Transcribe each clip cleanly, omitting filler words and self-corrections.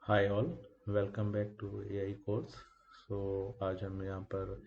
Hi all, welcome back to AI course. So आज हम यहाँ पर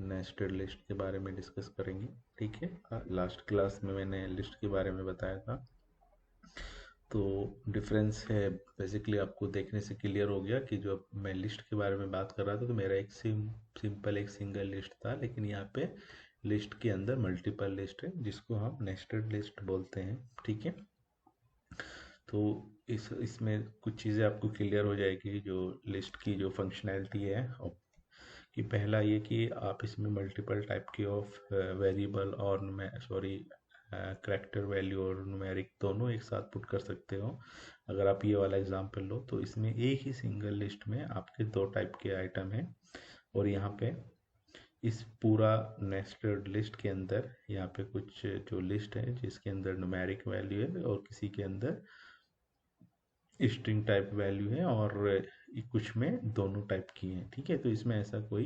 नेस्टेड लिस्ट के बारे में डिस्कस करेंगे। ठीक है, लास्ट क्लास में मैंने लिस्ट के बारे में बताया था। तो डिफरेंस है बेसिकली आपको देखने से क्लियर हो गया कि जो मैं लिस्ट के बारे में बात कर रहा था तो मेरा एक सिंपल एक सिंगल लिस्ट था, लेकिन यहाँ पे लिस्ट के अंदर मल्टीपल लिस्ट है जिसको हम नेस्टेड लिस्ट बोलते हैं। ठीक है, तो इसमें कुछ चीज़ें आपको क्लियर हो जाएगी जो लिस्ट की जो फंक्शनैलिटी है। और कि पहला ये कि आप इसमें मल्टीपल टाइप की ऑफ वेरिएबल और करैक्टर वैल्यू और न्यूमेरिक दोनों एक साथ पुट कर सकते हो। अगर आप ये वाला एग्जांपल लो तो इसमें एक ही सिंगल लिस्ट में आपके दो टाइप के आइटम हैं। और यहाँ पे इस पूरा नेस्टेड लिस्ट के अंदर यहाँ पे कुछ जो लिस्ट है जिसके अंदर न्यूमेरिक वैल्यू है और किसी के अंदर स्ट्रिंग टाइप वैल्यू है और कुछ में दोनों टाइप की है। ठीक है, तो इसमें ऐसा कोई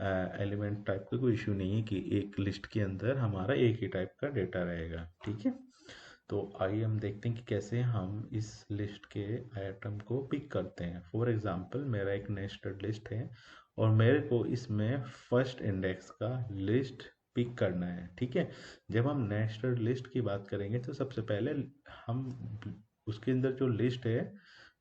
एलिमेंट टाइप का कोई इशू नहीं है कि एक लिस्ट के अंदर हमारा एक ही टाइप का डेटा रहेगा। ठीक है, तो आइए हम देखते हैं कि कैसे हम इस लिस्ट के आइटम को पिक करते हैं। फॉर एग्जांपल मेरा एक नेस्टेड लिस्ट है और मेरे को इसमें फर्स्ट इंडेक्स का लिस्ट पिक करना है। ठीक है, जब हम नेस्टेड लिस्ट की बात करेंगे तो सबसे पहले हम उसके अंदर जो लिस्ट है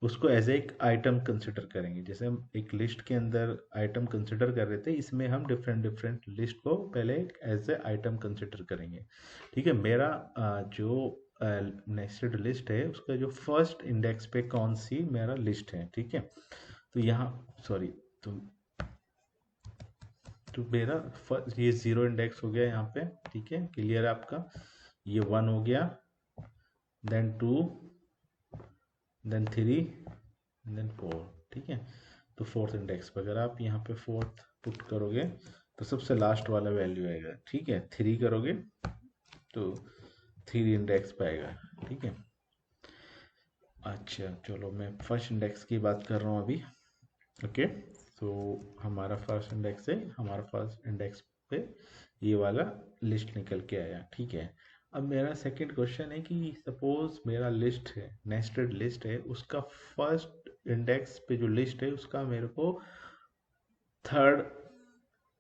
उसको एज एक आइटम कंसिडर करेंगे। जैसे हम एक लिस्ट के अंदर आइटम कंसिडर कर रहे थे, इसमें हम डिफरेंट डिफरेंट लिस्ट को पहले एज ए आइटम कंसिडर करेंगे। ठीक है, मेरा जो नेस्टेड लिस्ट है उसका जो फर्स्ट इंडेक्स पे कौन सी मेरा लिस्ट है। ठीक है, तो यहाँ सॉरी तो तो मेरा ये जीरो इंडेक्स हो गया यहाँ पे। ठीक है, क्लियर है आपका। ये वन हो गया, then two, then three, then four. ठीक है, तो फोर्थ इंडेक्स पर अगर आप यहाँ पे फोर्थ पुट करोगे तो सबसे लास्ट वाला वैल्यू आएगा। ठीक है, थ्री करोगे तो थ्री इंडेक्स पे आएगा। ठीक है, अच्छा चलो मैं फर्स्ट इंडेक्स की बात कर रहा हूँ अभी। ओके, तो हमारा फर्स्ट इंडेक्स है, हमारा फर्स्ट इंडेक्स पे ये वाला लिस्ट निकल के आया। ठीक है, अब मेरा सेकंड क्वेश्चन है कि सपोज मेरा लिस्ट है, नेस्टेड लिस्ट है, उसका फर्स्ट इंडेक्स पे जो लिस्ट है उसका मेरे को थर्ड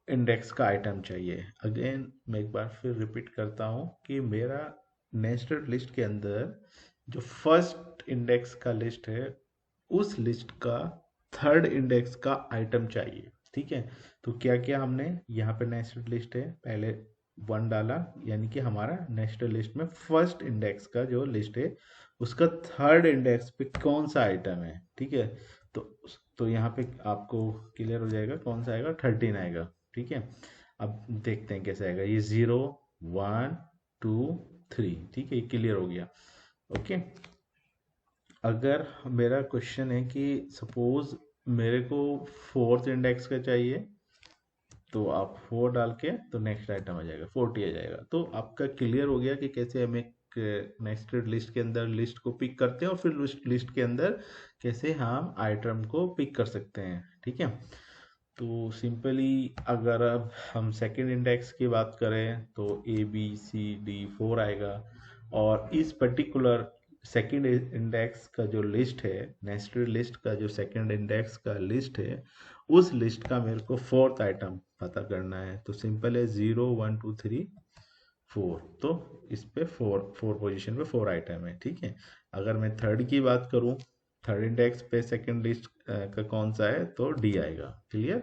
इंडेक्स का आइटम चाहिए। अगेन मैं एक बार फिर रिपीट करता हूँ कि मेरा नेस्टेड लिस्ट के अंदर जो फर्स्ट इंडेक्स का लिस्ट है उस लिस्ट का थर्ड इंडेक्स का आइटम चाहिए। ठीक है, तो क्या क्या हमने यहाँ पे नेस्टेड लिस्ट है, पहले वन डाला, यानी कि हमारा नेस्टेड लिस्ट में फर्स्ट इंडेक्स का जो लिस्ट है उसका थर्ड इंडेक्स पे कौन सा आइटम है। ठीक है, तो तो यहाँ पे आपको क्लियर हो जाएगा कौन सा आएगा, 13 आएगा। ठीक है, अब देखते हैं कैसे आएगा। ये 0 1 2 3। ठीक है, ये क्लियर हो गया। ओके, अगर मेरा क्वेश्चन है कि सपोज मेरे को फोर्थ इंडेक्स का चाहिए तो आप फोर डाल के तो नेक्स्ट आइटम आ जाएगा, 40 आ जाएगा। तो आपका क्लियर हो गया कि कैसे हम एक नेस्टेड लिस्ट के अंदर लिस्ट को पिक करते हैं और फिर लिस्ट के अंदर कैसे हम आइटम को पिक कर सकते हैं। ठीक है, तो सिंपली अगर अब हम सेकंड इंडेक्स की बात करें तो A B C D four आएगा। और इस पर्टिकुलर सेकंड इंडेक्स का जो लिस्ट है, नेस्टेड लिस्ट का जो सेकंड इंडेक्स का लिस्ट है, उस लिस्ट का मेरे को फोर्थ आइटम पता करना है। तो सिंपल है, 0 1 2 3 4। तो इस पे फोर फोर पोजीशन पे फोर आइटम है। ठीक है, अगर मैं थर्ड की बात करूं, थर्ड इंडेक्स पे सेकंड लिस्ट का कौन सा है तो डी आएगा। क्लियर।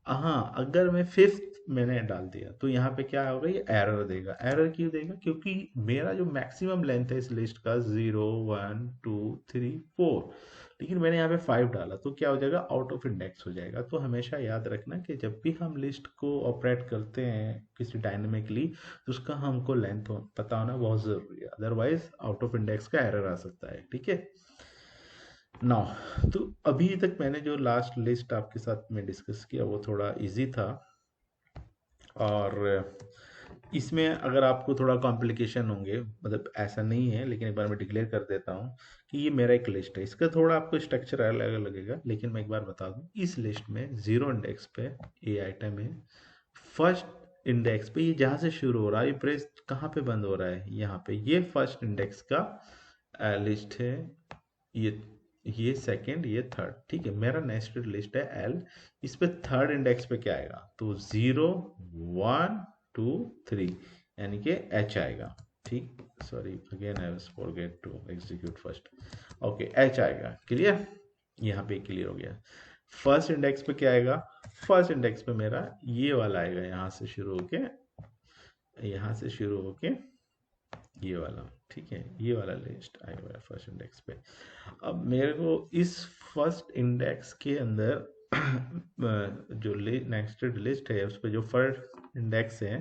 हाँ, अगर मैं फिफ्थ मैंने डाल दिया तो यहाँ पे क्या होगा, ये एरर देगा। एरर क्यों देगा, क्योंकि मेरा जो मैक्सिमम लेंथ है इस लिस्ट का 0 1 2 3 4, लेकिन मैंने यहाँ पे 5 डाला तो क्या हो जाएगा, आउट ऑफ इंडेक्स हो जाएगा। तो हमेशा याद रखना कि जब भी हम लिस्ट को ऑपरेट करते हैं किसी डायनेमिकली तो उसका हमको लेंथ पता होना बहुत ज़रूरी है, अदरवाइज आउट ऑफ इंडेक्स का एरर आ सकता है। ठीक है ना, तो अभी तक मैंने जो लास्ट लिस्ट आपके साथ में डिस्कस किया वो थोड़ा इजी था। और इसमें अगर आपको थोड़ा कॉम्प्लिकेशन होंगे, मतलब ऐसा नहीं है, लेकिन एक बार मैं डिक्लेयर कर देता हूँ कि ये मेरा एक लिस्ट है, इसका थोड़ा आपको स्ट्रक्चर अलग अलग लगेगा, लेकिन मैं एक बार बता दूँ इस लिस्ट में जीरो इंडेक्स पे ए आइटम है। फर्स्ट इंडेक्स पे ये जहाँ से शुरू हो रहा है, ये प्रेस कहाँ पे बंद हो रहा है, यहाँ पे, ये फर्स्ट इंडेक्स का लिस्ट है। ये ये सेकंड, ये थर्ड, ठीक है। मेरा नेस्टेड लिस्ट है एल, इस पे थर्ड इंडेक्स पे क्या आएगा, तो 0 1 2 3, यानी कि एच आएगा, ठीक। Sorry again I was forget to execute first. Okay, H आएगा, क्लियर। यहाँ पे क्लियर हो गया। फर्स्ट इंडेक्स पे क्या आएगा, फर्स्ट इंडेक्स पे मेरा ये वाला आएगा, यहाँ से शुरू होके, यहाँ से शुरू होके ये वाला, ठीक है, ये वाला लिस्ट आएगा मेरा फर्स्ट इंडेक्स पे। अब मेरे को इस फर्स्ट इंडेक्स के अंदर जो नेक्स्टेड लिस्ट है उस पे जो फर्स्ट इंडेक्स है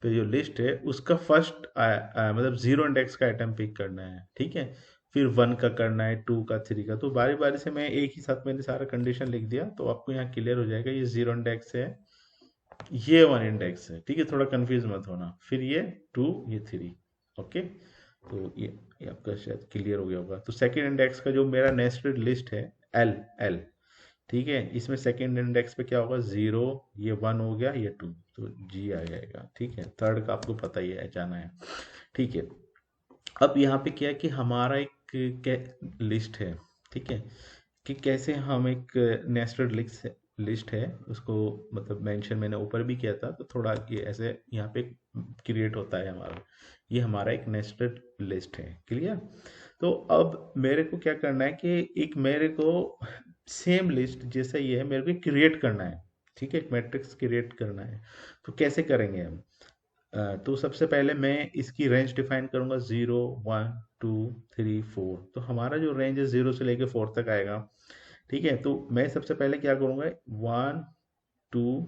पे जो लिस्ट है उसका फर्स्ट मतलब 0 इंडेक्स का आइटम पिक करना है, ठीक है। फिर 1 का करना है, 2 का, 3 का, तो बारी बारी से मैं एक ही साथ मैंने सारा कंडीशन लिख दिया, तो आपको यहाँ क्लियर हो जाएगा। ये 0 इंडेक्स है, ये 1 इंडेक्स है, ठीक है, थोड़ा कंफ्यूज मत होना। फिर ये 2, ये 3, ओके। तो ये आपका शायद क्लियर हो गया होगा। तो सेकंड इंडेक्स का जो मेरा नेस्टेड लिस्ट है एल एल, ठीक है, इसमें सेकंड इंडेक्स पे क्या होगा, 0, ये 1 हो गया, ये 2, तो जी आ जाएगा, ठीक है। थर्ड का आपको पता ही है, जाना है, ठीक है। अब यहाँ पे क्या है कि हमारा एक लिस्ट है, ठीक है, कि कैसे हम एक नेस्टेड लिस्ट है उसको, मतलब मेंशन मैंने ऊपर भी किया था, तो थोड़ा ये ऐसे यहाँ पे क्रिएट होता है हमारा। ये हमारा एक नेस्टेड लिस्ट है, क्लियर। तो अब मेरे को क्या करना है कि एक मेरे को सेम लिस्ट जैसा ये है मेरे को क्रिएट करना है, ठीक है, एक मैट्रिक्स क्रिएट करना है। तो कैसे करेंगे हम, तो सबसे पहले मैं इसकी रेंज डिफाइन करूंगा, 0 1 2 3 4। तो हमारा जो रेंज है 0 से लेके 4 तक आएगा, ठीक है। तो मैं सबसे पहले क्या करूंगा, 1 2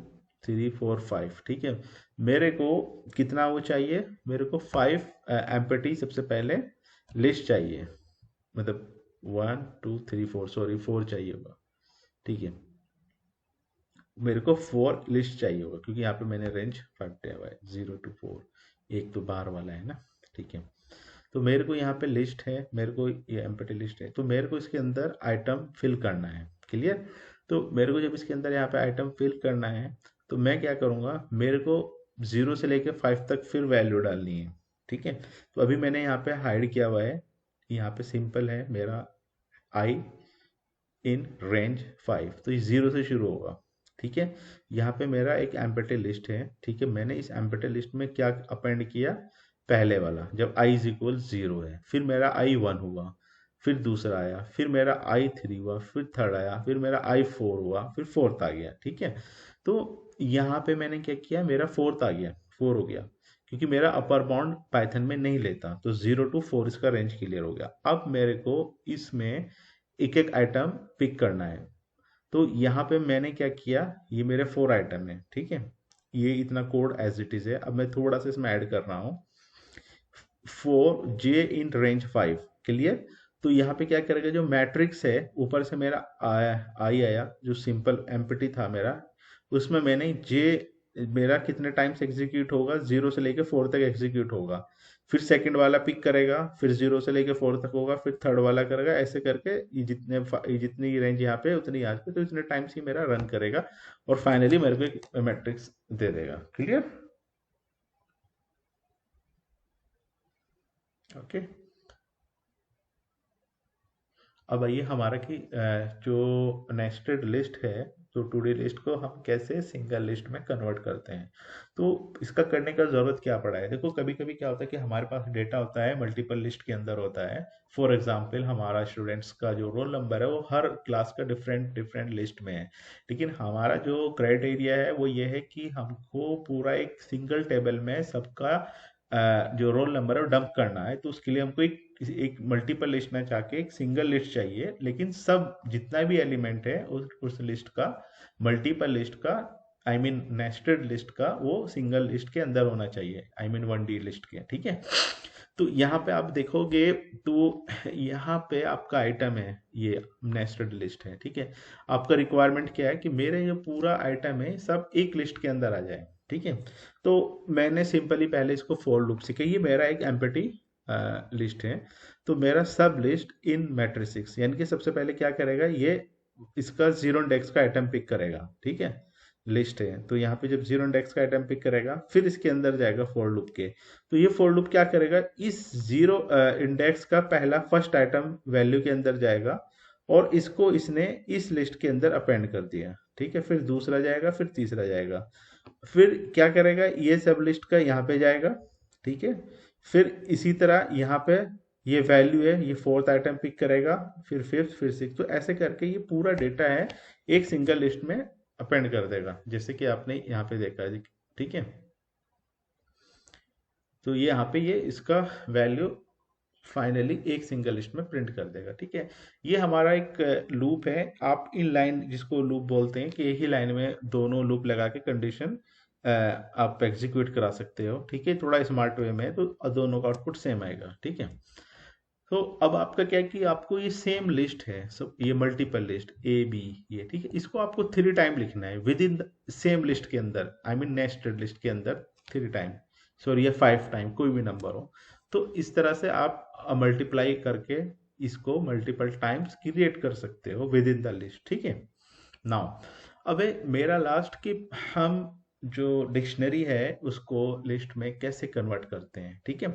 3 4 5, ठीक है। मेरे को कितना वो चाहिए, मेरे को 5 एम्पटी सबसे पहले लिस्ट चाहिए, मतलब 1 2 3 4, सॉरी 4 चाहिए होगा, ठीक है। मेरे को 4 लिस्ट चाहिए होगा क्योंकि यहाँ पे मैंने रेंज 5 दिया हुआ है, 0 to 4, एक तो बाहर वाला है ना, ठीक है। तो मेरे को यहाँ पे लिस्ट है, मेरे को ये एम्प्टी लिस्ट है, तो मेरे को इसके अंदर आइटम फिल करना है, क्लियर। तो मेरे को जब इसके अंदर यहाँ पे आइटम फिल करना है, तो मैं क्या करूँगा, मेरे को 0 से लेके 5 तक फिर वैल्यू डालनी है, ठीक है। तो अभी मैंने यहाँ पे हाइड किया हुआ है, यहाँ पे सिंपल है मेरा आई इन रेंज 5, तो ये 0 से शुरू होगा, ठीक है। यहाँ पे मेरा एक एम्प्टी लिस्ट है, ठीक है। मैंने इस एम्प्टी लिस्ट में क्या अपेंड किया, पहले वाला जब i इज इक्वल 0 है, फिर मेरा i 1 हुआ, फिर दूसरा आया, फिर मेरा i 3 हुआ, फिर थर्ड आया, फिर मेरा i 4 हुआ, फिर फोर्थ आ गया, ठीक है। तो यहाँ पे मैंने क्या किया, मेरा फोर्थ आ गया, 4 हो गया, क्योंकि मेरा अपर बाउंड पाइथन में नहीं लेता, तो 0 to 4 इसका रेंज क्लियर हो गया। अब मेरे को इसमें एक एक आइटम पिक करना है। तो यहाँ पे मैंने क्या किया, ये मेरे 4 आइटम है, ठीक है। ये इतना कोड एज इट इज है। अब मैं थोड़ा सा इसमें ऐड कर रहा हूँ, 4 जे इन रेंज 5, क्लियर। तो यहाँ पे क्या करेगा, जो मैट्रिक्स है ऊपर से मेरा आया जो सिंपल एम्प्टी था मेरा, उसमें मैंने जे मेरा कितने टाइम्स एग्जीक्यूट होगा, 0 से लेके 4 तक एग्जीक्यूट होगा, फिर सेकंड वाला पिक करेगा, फिर 0 से लेके 4 तक होगा, फिर थर्ड वाला करेगा, ऐसे करके ये जितनी रेंज यहाँ पे उतनी यहाँ पे, तो इतने टाइम्स ही मेरा रन करेगा और फाइनली मेरे को एक मैट्रिक्स दे देगा, क्लियर। ओके। अब आइए हमारा कि जो नेस्टेड लिस्ट है, तो टू डी लिस्ट को हम कैसे सिंगल लिस्ट में कन्वर्ट करते हैं। तो इसका करने का ज़रूरत क्या पड़ा है, देखो कभी कभी क्या होता है कि हमारे पास डेटा होता है मल्टीपल लिस्ट के अंदर होता है। फॉर एग्जांपल हमारा स्टूडेंट्स का जो रोल नंबर है वो हर क्लास का डिफरेंट डिफरेंट लिस्ट में है, लेकिन हमारा जो क्राइटेरिया है वो ये है कि हमको पूरा एक सिंगल टेबल में सबका जो रोल नंबर है वो डंप करना है। तो उसके लिए हमको एक मल्टीपल लिस्ट में जाके एक सिंगल लिस्ट चाहिए, लेकिन सब जितना भी एलिमेंट है उस लिस्ट का, मल्टीपल लिस्ट का, आई मीन नेस्टेड लिस्ट का, वो सिंगल लिस्ट के अंदर होना चाहिए, आई मीन 1D लिस्ट के, ठीक है। तो यहाँ पे आप देखोगे तो यहाँ पे आपका आइटम है, ये नेस्टेड लिस्ट है, ठीक है। आपका रिक्वायरमेंट क्या है कि मेरे जो पूरा आइटम है सब एक लिस्ट के अंदर आ जाए, ठीक है। तो मैंने सिंपली पहले इसको फॉर लूप सीखा, ये मेरा एक एम्प्टी लिस्ट है। तो मेरा सब लिस्ट इन मैट्रिक्स, यानी कि सबसे पहले क्या करेगा, ये इसका 0 इंडेक्स का आइटम पिक करेगा, ठीक है। लिस्ट है तो यहाँ पे जब 0 इंडेक्स का आइटम पिक करेगा, फिर इसके अंदर जाएगा फॉर लूप के। तो ये फॉर लूप क्या करेगा, इस 0 इंडेक्स का पहला फर्स्ट आइटम वैल्यू के अंदर जाएगा और इसको इसने इस लिस्ट के अंदर अपेंड कर दिया, ठीक है। फिर दूसरा जाएगा, फिर तीसरा जाएगा, फिर क्या करेगा, ये सब लिस्ट का यहाँ पे जाएगा, ठीक है। फिर इसी तरह यहाँ पे ये वैल्यू है, ये फोर्थ आइटम पिक करेगा, फिर फिफ्थ, फिर सिक्स, तो ऐसे करके ये पूरा डेटा है एक सिंगल लिस्ट में अपेंड कर देगा, जैसे कि आपने यहाँ पे देखा, ठीक है। तो ये यहाँ पे ये इसका वैल्यू फाइनली एक सिंगल लिस्ट में प्रिंट कर देगा, ठीक है। ये हमारा एक लूप है। आप इन लाइन जिसको लूप बोलते हैं कि एक ही लाइन में दोनों लूप लगा के कंडीशन आप एग्जीक्यूट करा सकते हो, ठीक है। थोड़ा स्मार्ट वे में, तो दोनों का आउटपुट सेम आएगा, ठीक है। तो अब आपका क्या है कि आपको ये सेम लिस्ट है, सब ये मल्टीपल लिस्ट ए बी, ये ठीक है। इसको आपको 3 टाइम लिखना है विद इन सेम लिस्ट के अंदर, आई मीन नेस्टेड लिस्ट के अंदर 3 टाइम, सॉरी ये 5 टाइम, कोई भी नंबर हो। तो इस तरह से आप मल्टीप्लाई करके इसको मल्टीपल टाइम्स क्रिएट कर सकते हो विद इन द लिस्ट, ठीक है। नाउ अब मेरा लास्ट कि हम जो डिक्शनरी है उसको लिस्ट में कैसे कन्वर्ट करते हैं, ठीक है।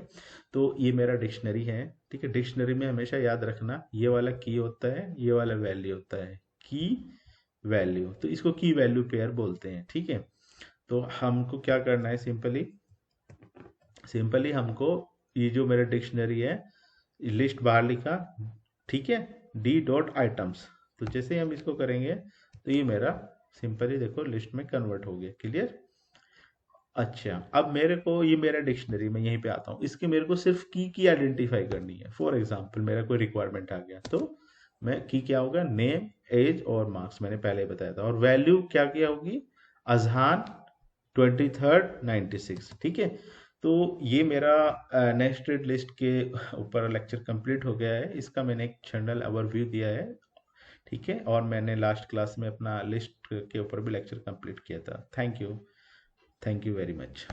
तो ये मेरा डिक्शनरी है, ठीक है। डिक्शनरी में हमेशा याद रखना ये वाला की होता है, ये वाला वैल्यू होता है, की वैल्यू, तो इसको की वैल्यू पेयर बोलते हैं, ठीक है। तो हमको क्या करना है, सिंपली हमको ये जो मेरा डिक्शनरी है लिस्ट बाहर लिखा, ठीक है, डी डॉट आइटम्स, तो जैसे हम इसको करेंगे तो ये मेरा सिंपली देखो लिस्ट में कन्वर्ट हो गया, क्लियर। अच्छा, अब मेरे को ये मेरा डिक्शनरी में यहीं पे आता हूँ, इसके मेरे को सिर्फ की आइडेंटिफाई करनी है। फॉर एग्जांपल मेरा कोई रिक्वायरमेंट आ गया तो मैं की क्या होगा, नेम, एज और मार्क्स मैंने पहले बताया था, और वैल्यू क्या क्या होगी, अजहान 23rd 96, ठीक है। तो ये मेरा नेस्टेड लिस्ट के ऊपर लेक्चर कंप्लीट हो गया है। इसका मैंने एक जनरल ओवरव्यू दिया है, ठीक है। और मैंने लास्ट क्लास में अपना लिस्ट के ऊपर भी लेक्चर कंप्लीट किया था। Thank you very much.